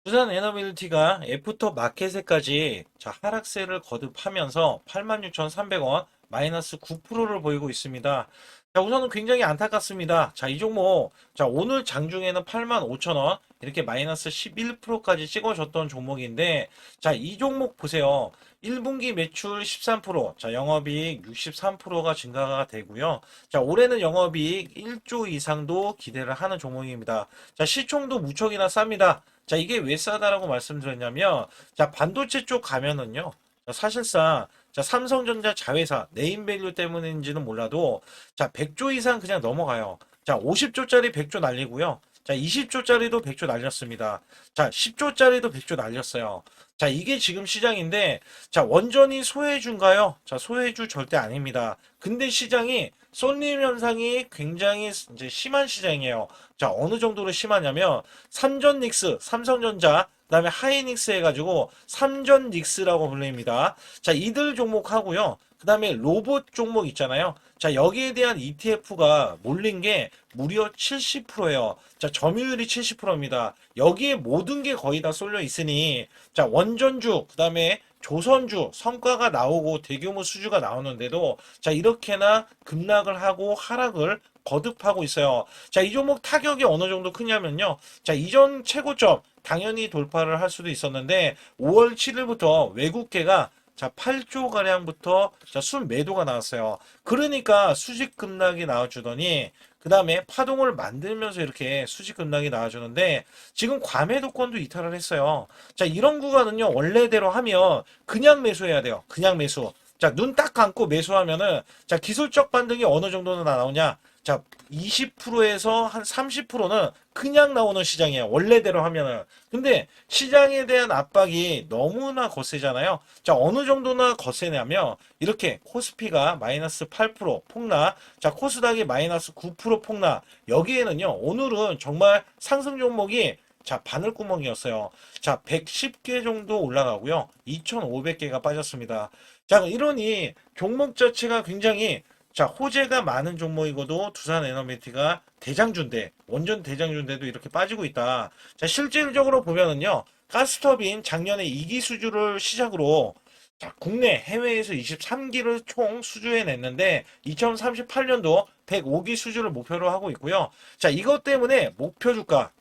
두산 에너빌리티가 애프터 마켓에까지 하락세를 거듭하면서 86,300원 마이너스 9%를 보이고 있습니다. 우선은 굉장히 안타깝습니다. 이 종목 오늘 장중에는 85,000원 이렇게 마이너스 11%까지 찍어줬던 종목인데 이 종목 보세요. 1분기 매출 13%, 영업이익 63%가 증가가 되고요. 올해는 영업이익 1조 이상도 기대를 하는 종목입니다. 시총도 무척이나 쌉니다. 이게 왜 싸다라고 말씀드렸냐면, 반도체 쪽 가면은요, 사실상, 삼성전자 자회사, 네임밸류 때문인지는 몰라도, 100조 이상 그냥 넘어가요. 50조짜리 100조 날리고요. 20조짜리도 100조 날렸습니다. 10조짜리도 100조 날렸어요. 이게 지금 시장인데, 원전이 소외주인가요? 소외주 절대 아닙니다. 근데 시장이 쏠림 현상이 굉장히 이제 심한 시장이에요. 어느 정도로 심하냐면, 삼전닉스, 삼성전자, 그다음에 하이닉스 해가지고 삼전닉스라고 불립니다. 이들 종목하고요. 그다음에 로봇 종목 있잖아요. 여기에 대한 ETF가 몰린 게 무려 70%예요. 점유율이 70%입니다. 여기에 모든 게 거의 다 쏠려 있으니 원전주, 그다음에 조선주 성과가 나오고 대규모 수주가 나오는데도 이렇게나 급락을 하고 하락을 거듭하고 있어요. 이 종목 타격이 어느 정도 크냐면요. 이전 최고점 당연히 돌파를 할 수도 있었는데 5월 7일부터 외국계가 8조 가량부터 순매도가 나왔어요. 그러니까 수직 급락이 나와주더니 그 다음에 파동을 만들면서 이렇게 수직 급락이 나와주는데 지금 과매도권도 이탈을 했어요. 이런 구간은요 원래대로 하면 그냥 매수해야 돼요. 그냥 매수. 눈 딱 감고 매수하면은 기술적 반등이 어느 정도는 나오냐? 20%에서 한 30%는 그냥 나오는 시장이에요. 원래대로 하면은. 근데 시장에 대한 압박이 너무나 거세잖아요. 어느 정도나 거세냐면 이렇게 코스피가 마이너스 8% 폭락, 코스닥이 마이너스 9% 폭락. 여기에는요. 오늘은 정말 상승 종목이 바늘구멍이었어요. 110개 정도 올라가고요. 2,500개가 빠졌습니다. 이러니 종목 자체가 굉장히 호재가 많은 종목이고도 두산 에너비티가 대장주인데, 원전 대장주인데도 이렇게 빠지고 있다. 실질적으로 보면은요, 가스터빈 작년에 2기 수주를 시작으로 국내, 해외에서 23기를 총 수주해냈는데, 2038년도 105기 수주를 목표로 하고 있고요. 이것 때문에 목표 주가,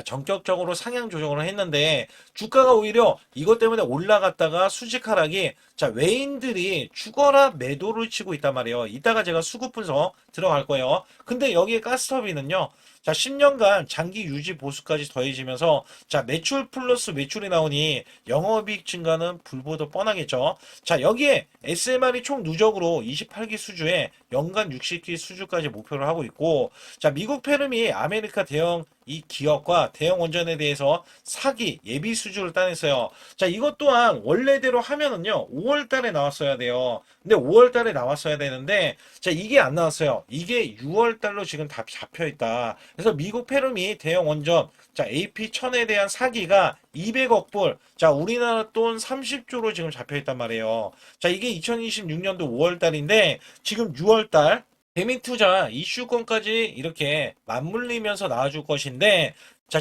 전격적으로 상향 조정을 했는데 주가가 오히려 이것 때문에 올라갔다가 수직 하락이 외인들이 죽어라 매도를 치고 있단 말이에요. 이따가 제가 수급 분석 들어갈 거예요. 근데 여기에 가스터비는요. 10년간 장기 유지 보수까지 더해지면서 매출 플러스 매출이 나오니 영업이익 증가는 불보듯 뻔하겠죠. 여기에 SMR이 총 누적으로 28기 수주에 연간 60기 수주까지 목표를 하고 있고 미국 페르미 아메리카 대형 이 기업과 대형 원전에 대해서 사기 예비 수주를 따냈어요. 이것 또한 원래대로 하면은요 5월 달에 나왔어야 돼요. 근데 5월 달에 나왔어야 되는데 이게 안 나왔어요. 이게 6월 달로 지금 다 잡혀 있다. 그래서 미국 페르미 대형 원전 AP1000에 대한 사기가 200억 불, 우리나라 돈 30조로 지금 잡혀 있단 말이에요. 이게 2026년도 5월 달인데 지금 6월 달 개미투자 이슈권까지 이렇게 맞물리면서 나와줄 것인데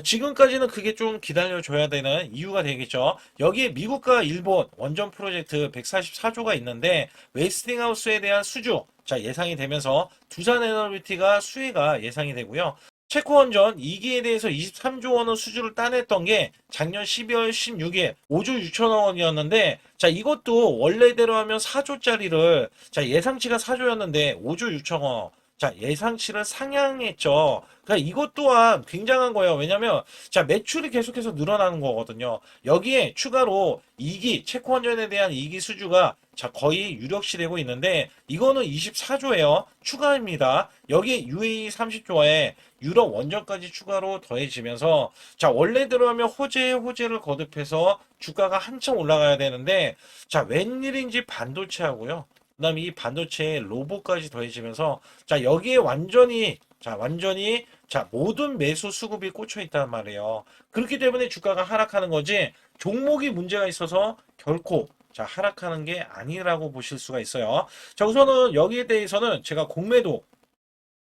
지금까지는 그게 좀 기다려줘야 되는 이유가 되겠죠. 여기에 미국과 일본 원전 프로젝트 144조가 있는데 웨스팅하우스에 대한 수주 예상이 되면서 두산에너비티가 수혜가 예상이 되고요. 체코원전 2기에 대해서 23조 원의 수주를 따냈던 게 작년 12월 16일 5조 6천억 원이었는데 이것도 원래대로 하면 4조짜리를 예상치가 4조였는데 5조 6천억 원 예상치를 상향했죠. 그러니까 이것 또한 굉장한 거예요. 왜냐면 매출이 계속해서 늘어나는 거거든요. 여기에 추가로 2기 체코원전에 대한 2기 수주가 거의 유력시되고 있는데 이거는 24조예요. 추가입니다. 여기에 UAE 30조에 유럽 원전까지 추가로 더해지면서 원래대로 하면 호재에 호재를 거듭해서 주가가 한참 올라가야 되는데 웬일인지 반도체하고요. 그다음에 이 반도체에 로봇까지 더해지면서 여기에 완전히 모든 매수 수급이 꽂혀 있단 말이에요. 그렇기 때문에 주가가 하락하는 거지 종목이 문제가 있어서 결코 하락하는 게 아니라고 보실 수가 있어요. 우선은 여기에 대해서는 제가 공매도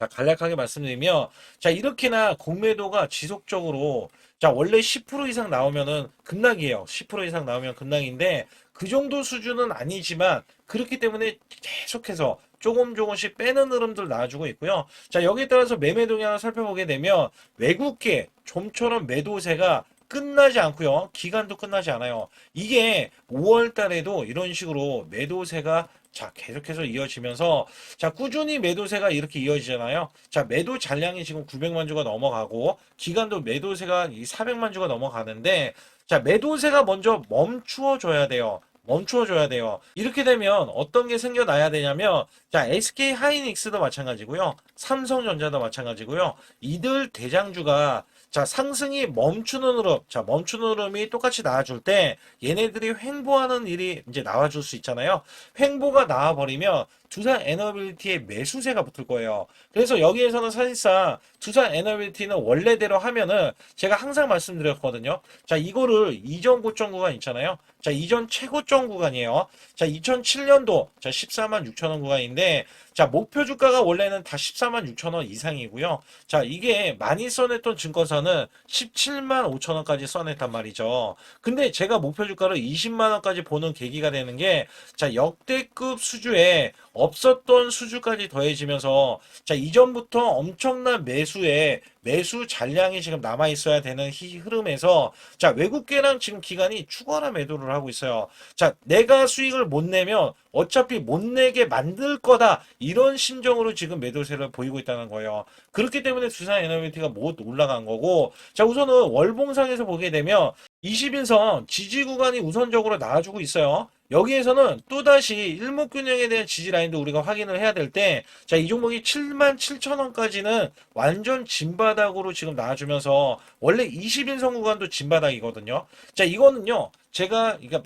자, 간략하게 말씀드리면, 자, 이렇게나 공매도가 지속적으로, 자, 원래 10% 이상 나오면은 급락이에요. 10% 이상 나오면 급락인데, 그 정도 수준은 아니지만, 그렇기 때문에 계속해서 조금씩 빼는 흐름들 나와주고 있고요. 자, 여기에 따라서 매매 동향을 살펴보게 되면, 외국계 좀처럼 매도세가 끝나지 않고요. 기간도 끝나지 않아요. 이게 5월 달에도 이런 식으로 매도세가 자, 계속해서 이어지면서 자, 꾸준히 매도세가 이렇게 이어지잖아요. 자, 매도 잔량이 지금 900만 주가 넘어가고 기간도 매도세가 이 400만 주가 넘어가는데 자, 매도세가 먼저 멈추어 줘야 돼요. 멈추어 줘야 돼요. 이렇게 되면 어떤 게 생겨나야 되냐면 자, SK 하이닉스도 마찬가지고요. 삼성전자도 마찬가지고요. 이들 대장주가 자, 상승이 멈추는 흐름, 자, 멈추는 흐름이 똑같이 나와줄 때 얘네들이 횡보하는 일이 이제 나와줄 수 있잖아요. 횡보가 나와버리면 두산 에너빌리티의 매수세가 붙을 거예요. 그래서 여기에서는 사실상 두산 에너빌리티는 원래대로 하면은 제가 항상 말씀드렸거든요. 자, 이거를 이전 고점 구간 있잖아요. 자, 이전 최고점 구간이에요. 자, 2007년도 자, 14만 6천 원 구간인데 자, 목표 주가가 원래는 다 14만 6천 원 이상이고요. 자, 이게 많이 써냈던 증권사는 17만 5천 원까지 써냈단 말이죠. 근데 제가 목표 주가를 20만 원까지 보는 계기가 되는 게 자, 역대급 수주에 없었던 수주까지 더해지면서 자, 이전부터 엄청난 매수 잔량이 지금 남아 있어야 되는 흐름에서 자, 외국계랑 지금 기관이 추가로 매도를 하고 있어요. 자, 내가 수익을 못 내면 어차피 못 내게 만들 거다. 이런 심정으로 지금 매도세를 보이고 있다는 거예요. 그렇기 때문에 두산 에너비티가 못 올라간 거고 자, 우선은 월봉상에서 보게 되면 20인선 지지 구간이 우선적으로 나와주고 있어요. 여기에서는 또다시 일목균형에 대한 지지 라인도 우리가 확인을 해야 될 때, 자, 이 종목이 7만 7천 원까지는 완전 진바닥으로 지금 나와주면서, 원래 20인선 구간도 진바닥이거든요. 자, 이거는요, 제가, 이게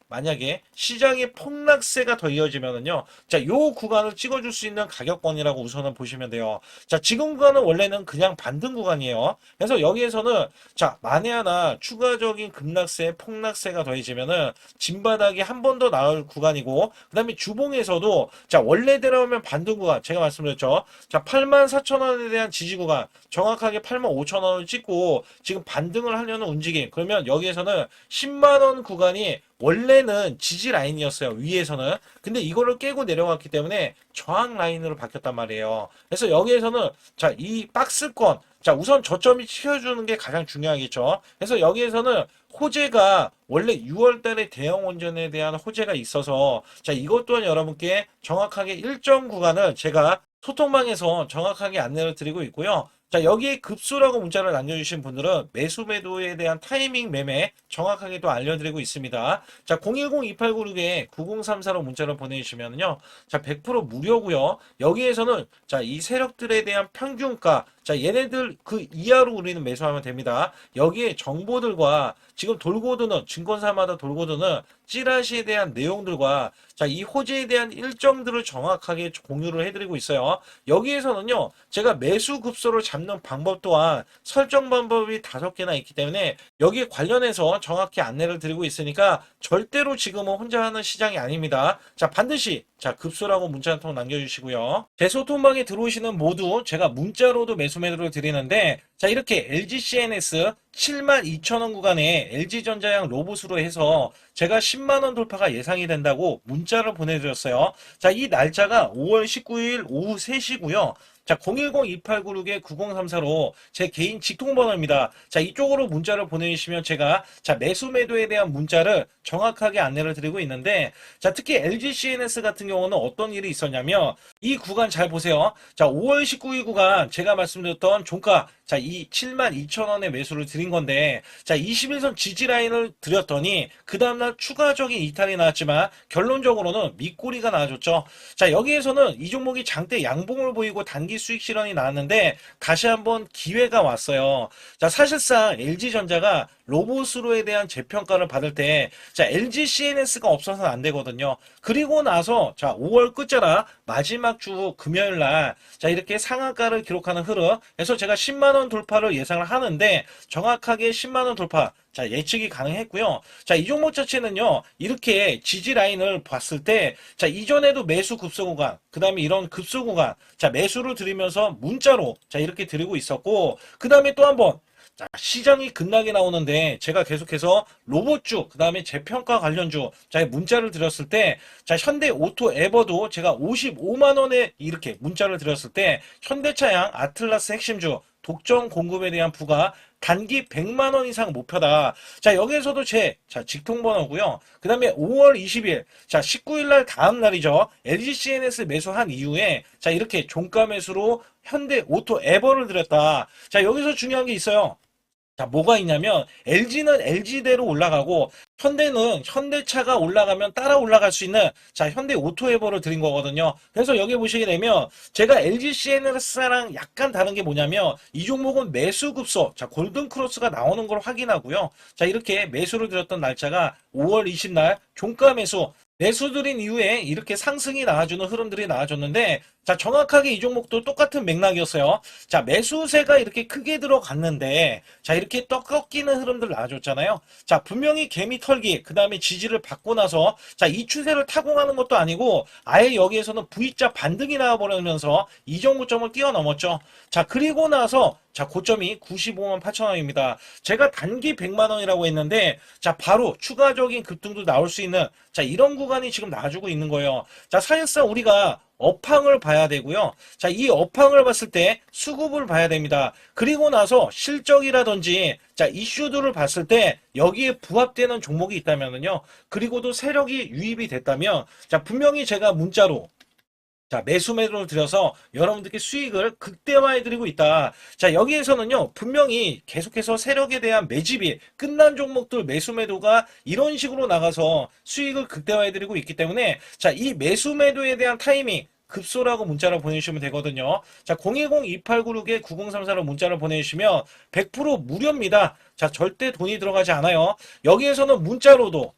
만약에 시장의 폭락세가 더 이어지면은요, 자, 요 구간을 찍어줄 수 있는 가격권이라고 우선은 보시면 돼요. 자, 지금 구간은 원래는 그냥 반등 구간이에요. 그래서 여기에서는, 자, 만에 하나 추가적인 급락세, 폭락세가 더해지면은, 진바닥이 한 번 더 나올 구간이고 그 다음에 주봉에서도 자, 원래대로 하면 반등 구간 제가 말씀드렸죠. 자, 8만 4천 원에 대한 지지 구간 정확하게 8만 5천 원을 찍고 지금 반등을 하려는 움직임. 그러면 여기에서는 10만 원 구간이 원래는 지지 라인이었어요. 위에서는. 근데 이거를 깨고 내려갔기 때문에 저항 라인으로 바뀌었단 말이에요. 그래서 여기에서는 자, 이 박스권 자, 우선 저점이 치워주는 게 가장 중요하겠죠. 그래서 여기에서는 호재가 원래 6월 달에 대형 원전에 대한 호재가 있어서 자, 이것 또한 여러분께 정확하게 일정 구간을 제가 소통방에서 정확하게 안내를 드리고 있고요. 자, 여기에 급수라고 문자를 남겨주신 분들은 매수 매도에 대한 타이밍 매매 정확하게 또 알려드리고 있습니다. 자, 010-2896-9034로 문자를 보내주시면요. 자, 100% 무료고요. 여기에서는 자, 이 세력들에 대한 평균가 자, 얘네들 그 이하로 우리는 매수하면 됩니다. 여기에 정보들과 지금 돌고 도는 증권사마다 돌고 도는 찌라시에 대한 내용들과 자, 이 호재에 대한 일정들을 정확하게 공유를 해드리고 있어요. 여기에서는요, 제가 매수 급소를 잡는 방법 또한 설정 방법이 5개나 있기 때문에 여기에 관련해서 정확히 안내를 드리고 있으니까 절대로 지금은 혼자 하는 시장이 아닙니다. 자, 반드시 자, 급소라고 문자 한 통 남겨주시고요. 제 소통방에 들어오시는 모두 제가 문자로도 매수 매도를 드리는데 자, 이렇게 LG CNS 72,000원 구간에 LG전자양 로봇으로 해서 제가 10만원 돌파가 예상이 된다고 문자를 보내드렸어요. 자, 이 날짜가 5월 19일 오후 3시고요. 자, 010-2896-9034로 제 개인 직통번호입니다. 자, 이쪽으로 문자를 보내주시면 제가 자, 매수 매도에 대한 문자를 정확하게 안내를 드리고 있는데 자, 특히 LG CNS 같은 경우는 어떤 일이 있었냐면 이 구간 잘 보세요. 자, 5월 19일 구간 제가 말씀드렸던 종가 자, 이 72,000원의 매수를 드린 건데 자, 21선 지지 라인을 드렸더니 그 다음날 추가적인 이탈이 나왔지만 결론적으로는 밑꼬리가 나와줬죠. 자, 여기에서는 이 종목이 장대 양봉을 보이고 단기 수익 실현이 나왔는데 다시 한번 기회가 왔어요. 자, 사실상 LG전자가 로봇으로에 대한 재평가를 받을 때 자, LG CNS가 없어서는 안 되거든요. 그리고 나서 자, 5월 끝자락 마지막 주 금요일 날 자, 이렇게 상한가를 기록하는 흐름. 그래서 제가 10만 10만원 돌파를 예상을 하는데 정확하게 10만원 돌파 자, 예측이 가능했고요. 자, 이 종목 자체는요, 이렇게 지지 라인을 봤을 때, 자, 이전에도 매수 급소 구간, 그 다음에 이런 급소 구간, 자, 매수를 드리면서 문자로, 자, 이렇게 드리고 있었고, 그 다음에 또 한 번, 자, 시장이 급락이 나오는데, 제가 계속해서 로봇주, 그 다음에 재평가 관련주, 자, 문자를 드렸을 때, 자, 현대 오토 에버도 제가 55만원에 이렇게 문자를 드렸을 때, 현대차양, 아틀라스 핵심주, 독점 공급에 대한 부가 단기 100만원 이상 목표다. 자, 여기에서도 자, 직통번호고요. 그 다음에 5월 20일, 자, 19일 날 다음 날이죠. LGCNS 매수한 이후에, 자, 이렇게 종가 매수로 현대 오토 에버를 드렸다. 자, 여기서 중요한 게 있어요. 자, 뭐가 있냐면 LG는 LG대로 올라가고 현대는 현대차가 올라가면 따라 올라갈 수 있는 자, 현대 오토에버를 드린 거거든요. 그래서 여기 보시게 되면 제가 LGCNS랑 약간 다른 게 뭐냐면 이 종목은 매수 급소, 자, 골든 크로스가 나오는 걸 확인하고요. 자, 이렇게 매수를 드렸던 날짜가 5월 20날 종가 매수 매수드린 이후에 이렇게 상승이 나와주는 흐름들이 나와줬는데 자, 정확하게 이 종목도 똑같은 맥락이었어요. 자, 매수세가 이렇게 크게 들어갔는데 자, 이렇게 떡 꺾이는 흐름들 나와줬잖아요. 자, 분명히 개미 털기 그 다음에 지지를 받고 나서 자, 이 추세를 타공하는 것도 아니고 아예 여기에서는 V자 반등이 나와버리면서 이 정도점을 뛰어넘었죠. 자, 그리고 나서 자, 고점이 95만 8천 원입니다. 제가 단기 100만 원이라고 했는데 자, 바로 추가적인 급등도 나올 수 있는 자, 이런 구간이 지금 나와주고 있는 거예요. 자, 사실상 우리가 업황을 봐야 되고요. 자, 이 업황을 봤을 때 수급을 봐야 됩니다. 그리고 나서 실적이라든지 자, 이슈들을 봤을 때 여기에 부합되는 종목이 있다면요. 그리고도 세력이 유입이 됐다면 자, 분명히 제가 문자로 자, 매수매도를 들여서 여러분들께 수익을 극대화해드리고 있다. 자, 여기에서는요, 분명히 계속해서 세력에 대한 매집이 끝난 종목들 매수매도가 이런 식으로 나가서 수익을 극대화해드리고 있기 때문에 자, 이 매수매도에 대한 타이밍, 급소라고 문자를 보내주시면 되거든요. 자, 010-2896-9034로 문자를 보내주시면 100% 무료입니다. 자, 절대 돈이 들어가지 않아요. 여기에서는 문자로도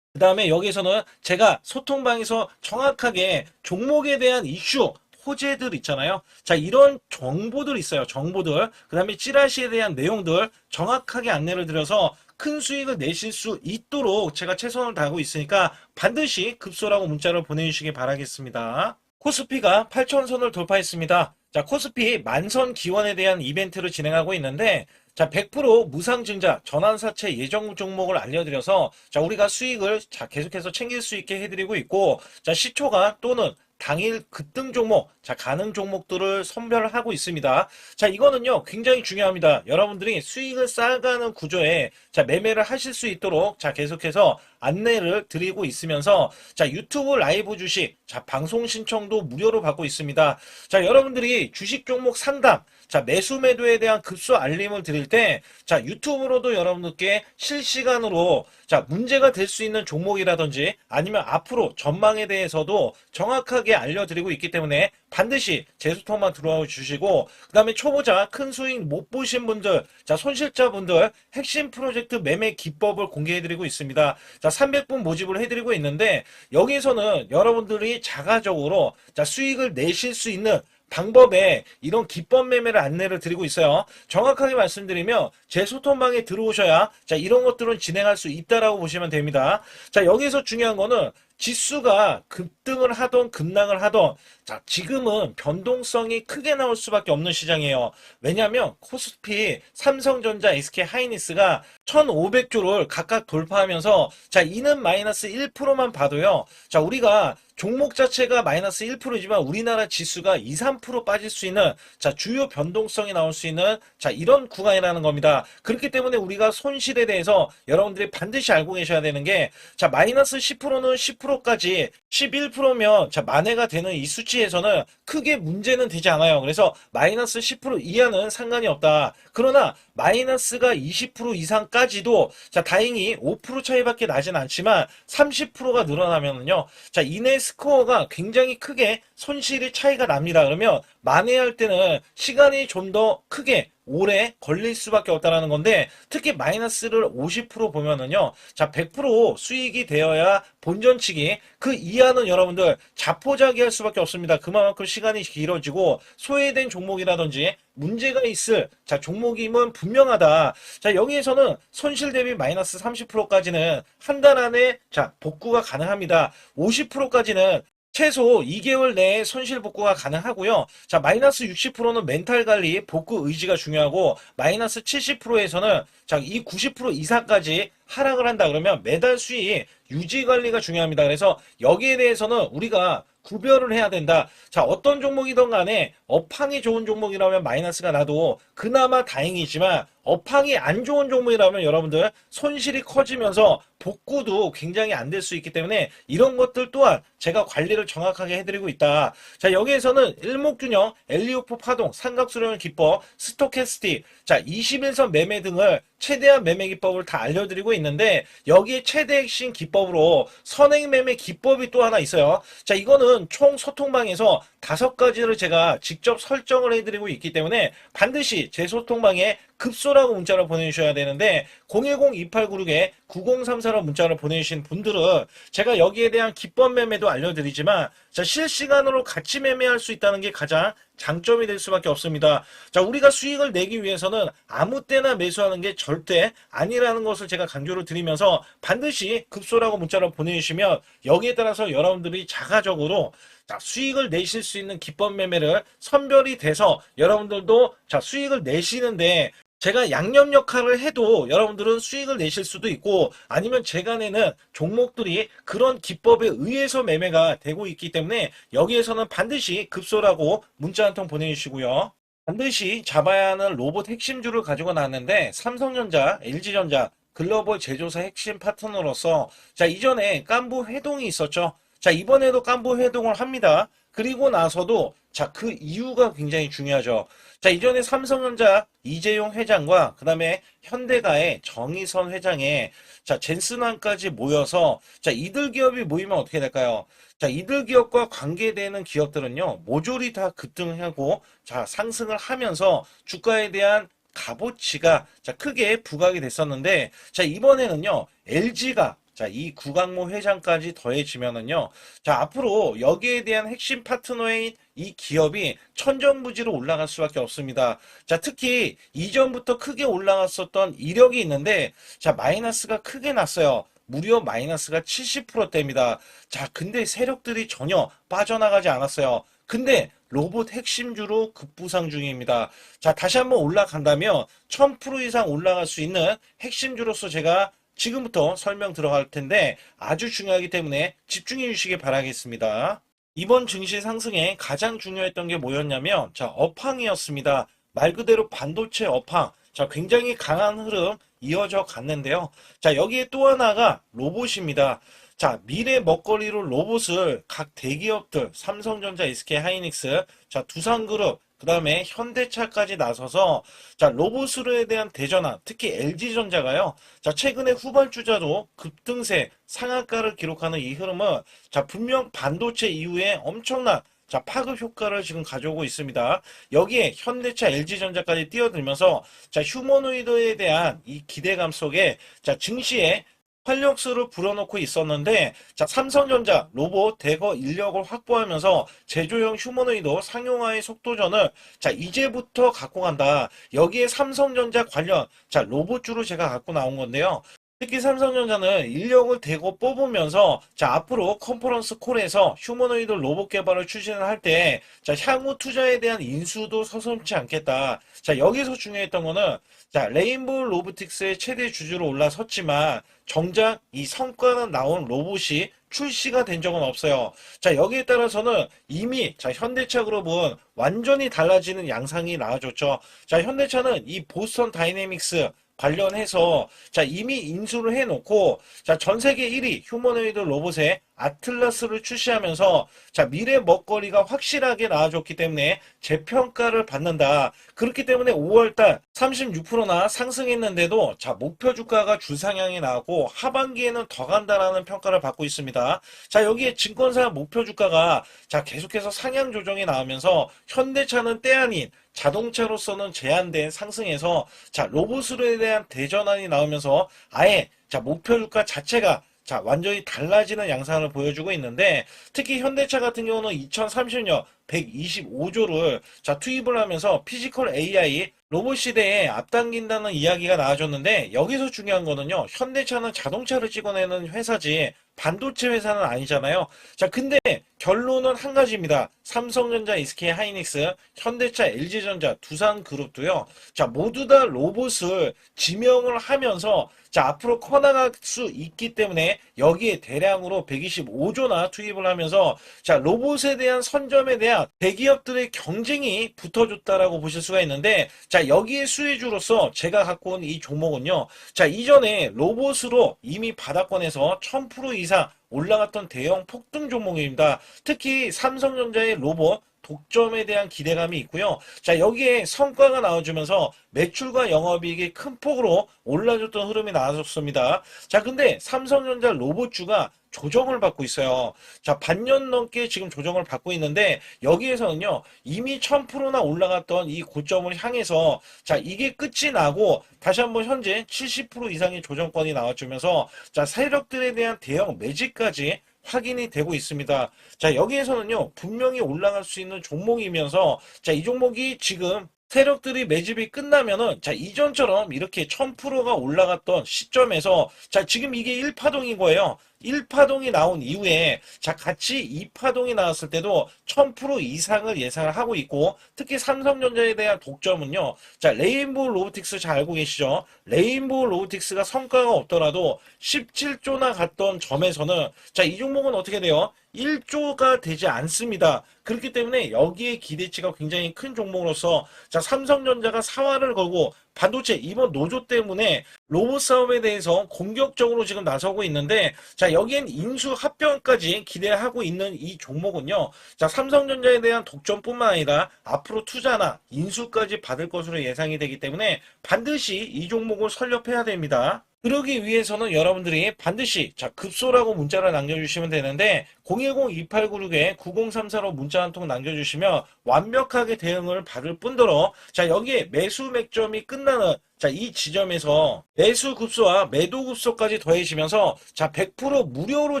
그 다음에 여기에서는 제가 소통방에서 정확하게 종목에 대한 이슈, 호재들 있잖아요. 자, 이런 정보들 있어요. 정보들. 그 다음에 찌라시에 대한 내용들 정확하게 안내를 드려서 큰 수익을 내실 수 있도록 제가 최선을 다하고 있으니까 반드시 급소라고 문자를 보내주시기 바라겠습니다. 코스피가 8천선을 돌파했습니다. 자, 코스피 만선 기원에 대한 이벤트를 진행하고 있는데 자, 100% 무상증자 전환사채 예정 종목을 알려드려서 자, 우리가 수익을 자, 계속해서 챙길 수 있게 해드리고 있고 자, 시초가 또는 당일 급등 종목, 자, 가능 종목들을 선별하고 있습니다. 자, 이거는요, 굉장히 중요합니다. 여러분들이 수익을 쌓아가는 구조에, 자, 매매를 하실 수 있도록, 자, 계속해서 안내를 드리고 있으면서, 자, 유튜브 라이브 주식, 자, 방송 신청도 무료로 받고 있습니다. 자, 여러분들이 주식 종목 상담, 자, 매수 매도에 대한 급소 알림을 드릴 때, 자, 유튜브로도 여러분들께 실시간으로, 자, 문제가 될 수 있는 종목이라든지 아니면 앞으로 전망에 대해서도 정확하게 알려드리고 있기 때문에 반드시 제수통만 들어와 주시고, 그 다음에 초보자 큰 수익 못 보신 분들, 자, 손실자분들 핵심 프로젝트 매매 기법을 공개해드리고 있습니다. 자, 300분 모집을 해드리고 있는데, 여기에서는 여러분들이 자가적으로, 자, 수익을 내실 수 있는 방법에 이런 기법 매매를 안내를 드리고 있어요. 정확하게 말씀드리면 제 소통방에 들어오셔야 자, 이런 것들은 진행할 수 있다라고 보시면 됩니다. 자, 여기서 중요한 거는 지수가 급등을 하던 급락을 하던 자, 지금은 변동성이 크게 나올 수밖에 없는 시장이에요. 왜냐하면 코스피, 삼성전자, SK하이닉스가 1500조를 각각 돌파하면서 자, 이는 마이너스 1%만 봐도요. 자, 우리가 종목 자체가 마이너스 1%지만 우리나라 지수가 2, 3% 빠질 수 있는 자, 주요 변동성이 나올 수 있는 자, 이런 구간이라는 겁니다. 그렇기 때문에 우리가 손실에 대해서 여러분들이 반드시 알고 계셔야 되는 게 자, 마이너스 10%는 10%까지 11%면 자, 만회가 되는 이 수치에서는 크게 문제는 되지 않아요. 그래서 마이너스 10% 이하는 상관이 없다. 그러나 마이너스가 20% 이상까지도 자, 다행히 5% 차이밖에 나진 않지만 30%가 늘어나면은요. 자, 이내 스코어가 굉장히 크게 손실이 차이가 납니다. 그러면 만회할 때는 시간이 좀 더 크게 오래 걸릴 수밖에 없다라는 건데, 특히 마이너스를 50% 보면은요, 자, 100% 수익이 되어야 본전치기, 그 이하는 여러분들 자포자기할 수밖에 없습니다. 그만큼 시간이 길어지고 소외된 종목이라든지 문제가 있을 자 종목임은 분명하다. 자, 여기에서는 손실 대비 마이너스 30%까지는 한 달 안에 자 복구가 가능합니다. 50%까지는 최소 2개월 내에 손실 복구가 가능하고요. 자, 마이너스 60%는 멘탈 관리, 복구 의지가 중요하고, 마이너스 70%에서는 자, 이 90% 이상까지 하락을 한다 그러면 매달 수익 유지 관리가 중요합니다. 그래서 여기에 대해서는 우리가 구별을 해야 된다. 자, 어떤 종목이든 간에 업황이 좋은 종목이라면 마이너스가 나도 그나마 다행이지만, 업황이 안 좋은 종목이라면 여러분들 손실이 커지면서 복구도 굉장히 안 될 수 있기 때문에 이런 것들 또한 제가 관리를 정확하게 해드리고 있다. 자, 여기에서는 일목균형, 엘리오프 파동, 삼각수렴 기법, 스토캐스틱, 자, 21선 매매 등을 최대한 매매 기법을 다 알려드리고 있는데, 여기에 최대 핵심 기법으로 선행 매매 기법이 또 하나 있어요. 자, 이거는 총 소통방에서 5가지를 제가 직접 설정을 해드리고 있기 때문에 반드시 제 소통방에 급소라고 문자를 보내주셔야 되는데, 010-2896-9034로 문자를 보내주신 분들은 제가 여기에 대한 기법 매매도 알려드리지만, 자, 실시간으로 같이 매매할 수 있다는 게 가장 장점이 될 수밖에 없습니다. 자, 우리가 수익을 내기 위해서는 아무 때나 매수하는 게 절대 아니라는 것을 제가 강조를 드리면서, 반드시 급소라고 문자를 보내주시면 여기에 따라서 여러분들이 자가적으로 자, 수익을 내실 수 있는 기법 매매를 선별이 돼서 여러분들도 자, 수익을 내시는데, 제가 양념 역할을 해도 여러분들은 수익을 내실 수도 있고, 아니면 제가 내는 종목들이 그런 기법에 의해서 매매가 되고 있기 때문에 여기에서는 반드시 급소라고 문자 한 통 보내주시고요. 반드시 잡아야 하는 로봇 핵심주를 가지고 나왔는데, 삼성전자, LG전자 글로벌 제조사 핵심 파트너로서 자, 이전에 깐부 회동이 있었죠. 자, 이번에도 깐부 회동을 합니다. 그리고 나서도 자, 그 이유가 굉장히 중요하죠. 자, 이전에 삼성전자 이재용 회장과 그 다음에 현대가의 정의선 회장의 자, 젠슨왕까지 모여서 자, 이들 기업이 모이면 어떻게 될까요? 자, 이들 기업과 관계되는 기업들은요, 모조리 다 급등하고 자, 상승을 하면서 주가에 대한 값어치가 자, 크게 부각이 됐었는데, 자, 이번에는요, LG가 자, 이 구강모 회장까지 더해지면은요, 자, 앞으로 여기에 대한 핵심 파트너인 이 기업이 천정부지로 올라갈 수밖에 없습니다. 자, 특히 이전부터 크게 올라갔었던 이력이 있는데, 자, 마이너스가 크게 났어요. 무려 마이너스가 70%대입니다. 자, 근데 세력들이 전혀 빠져나가지 않았어요. 근데 로봇 핵심주로 급부상 중입니다. 자, 다시 한번 올라간다면 1000% 이상 올라갈 수 있는 핵심주로서 제가 지금부터 설명 들어갈 텐데 아주 중요하기 때문에 집중해 주시기 바라겠습니다. 이번 증시 상승에 가장 중요했던 게 뭐였냐면 자, 업황이었습니다. 말 그대로 반도체 업황. 자, 굉장히 강한 흐름 이어져 갔는데요. 자, 여기에 또 하나가 로봇입니다. 자, 미래 먹거리로 로봇을 각 대기업들, 삼성전자, SK 하이닉스, 자, 두산그룹, 그 다음에 현대차까지 나서서 자, 로봇에 대한 대전환, 특히 LG전자가요. 자, 최근에 후발주자도 급등세, 상한가를 기록하는 이 흐름은 자, 분명 반도체 이후에 엄청난 자, 파급 효과를 지금 가져오고 있습니다. 여기에 현대차, LG전자까지 뛰어들면서 자, 휴머노이드에 대한 이 기대감 속에 자, 증시에 활력소를 불어넣고 있었는데, 자, 삼성전자 로봇 대거 인력을 확보하면서 제조형 휴머노이드 상용화의 속도전을 자, 이제부터 갖고 간다. 여기에 삼성전자 관련 자, 로봇주로 제가 갖고 나온 건데요. 특히 삼성전자는 인력을 대거 뽑으면서 자, 앞으로 컨퍼런스 콜에서 휴머노이드 로봇 개발을 추진을 할 때 자, 향후 투자에 대한 인수도 서슴지 않겠다. 자, 여기서 중요했던 거는 자, 레인보우 로보틱스의 최대 주주로 올라섰지만 정작 이 성과는 나온 로봇이 출시가 된 적은 없어요. 자, 여기에 따라서는 이미 자, 현대차 그룹은 완전히 달라지는 양상이 나와줬죠. 자, 현대차는 이 보스턴 다이내믹스 관련해서 자, 이미 인수를 해놓고 자, 전 세계 1위 휴머노이드 로봇의 아틀라스를 출시하면서 자, 미래 먹거리가 확실하게 나와줬기 때문에 재평가를 받는다. 그렇기 때문에 5월달 36%나 상승했는데도 자, 목표 주가가 주상향이 나오고 하반기에는 더 간다라는 평가를 받고 있습니다. 자, 여기에 증권사 목표 주가가 자, 계속해서 상향 조정이 나오면서 현대차는 때 아닌 자동차로서는 제한된 상승에서 자, 로봇으로에 대한 대전환이 나오면서 아예 자, 목표 주가 자체가 자, 완전히 달라지는 양상을 보여주고 있는데 특히 현대차 같은 경우는 2030년 125조를 자, 투입을 하면서 피지컬 AI 로봇 시대에 앞당긴다는 이야기가 나와줬는데 여기서 중요한 거는요. 현대차는 자동차를 찍어내는 회사지 반도체 회사는 아니잖아요. 자, 근데 결론은 한 가지입니다. 삼성전자, SK 하이닉스, 현대차, LG전자, 두산그룹도요. 자, 모두 다 로봇을 지명을 하면서 자, 앞으로 커나갈 수 있기 때문에 여기에 대량으로 125조나 투입을 하면서 자, 로봇에 대한 선점에 대한 대기업들의 경쟁이 붙어줬다라고 보실 수가 있는데 자, 여기에 수혜주로서 제가 갖고 온 이 종목은요. 자, 이전에 로봇으로 이미 바닥권에서 1000% 이상 올라갔던 대형 폭등 종목입니다. 특히 삼성전자의 로봇 독점에 대한 기대감이 있고요. 자, 여기에 성과가 나와주면서 매출과 영업이익이 큰 폭으로 올라줬던 흐름이 나왔습니다. 자, 근데 삼성전자 로봇주가 조정을 받고 있어요. 자, 반년 넘게 지금 조정을 받고 있는데 여기에서는요, 이미 1000%나 올라갔던 이 고점을 향해서 자, 이게 끝이 나고 다시 한번 현재 70% 이상의 조정권이 나와주면서 자, 세력들에 대한 대형 매집까지 확인이 되고 있습니다. 자, 여기에서는요, 분명히 올라갈 수 있는 종목이면서, 자, 이 종목이 지금 세력들이 매집이 끝나면은, 자, 이전처럼 이렇게 1000%가 올라갔던 시점에서, 자, 지금 이게 1파동인 거예요. 1파동이 나온 이후에, 자, 같이 2파동이 나왔을 때도 1000% 이상을 예상을 하고 있고, 특히 삼성전자에 대한 독점은요, 자, 레인보우 로보틱스 잘 알고 계시죠? 레인보우 로보틱스가 성과가 없더라도 17조나 갔던 점에서는, 자, 이 종목은 어떻게 돼요? 1조가 되지 않습니다. 그렇기 때문에 여기에 기대치가 굉장히 큰 종목으로서 자, 삼성전자가 사활을 걸고 반도체 이번 노조 때문에 로봇 사업에 대해서 공격적으로 지금 나서고 있는데 자, 여기엔 인수 합병까지 기대하고 있는 이 종목은요. 자, 삼성전자에 대한 독점뿐만 아니라 앞으로 투자나 인수까지 받을 것으로 예상이 되기 때문에 반드시 이 종목을 설립해야 됩니다. 그러기 위해서는 여러분들이 반드시 자, 급소라고 문자를 남겨주시면 되는데 010-2896-9034로 문자 한 통 남겨주시면 완벽하게 대응을 받을 뿐더러 자, 여기에 매수 맥점이 끝나는 자, 이 지점에서 매수 급소와 매도 급소까지 더해지면서 자, 100% 무료로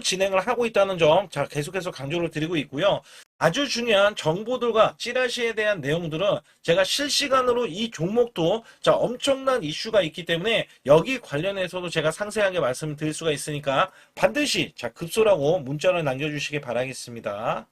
진행을 하고 있다는 점 자, 계속해서 강조를 드리고 있고요. 아주 중요한 정보들과 찌라시에 대한 내용들은 제가 실시간으로 이 종목도 자, 엄청난 이슈가 있기 때문에 여기 관련해서도 제가 상세하게 말씀드릴 수가 있으니까 반드시 자, 급소라고 문자를 남겨주시기 바라겠습니다.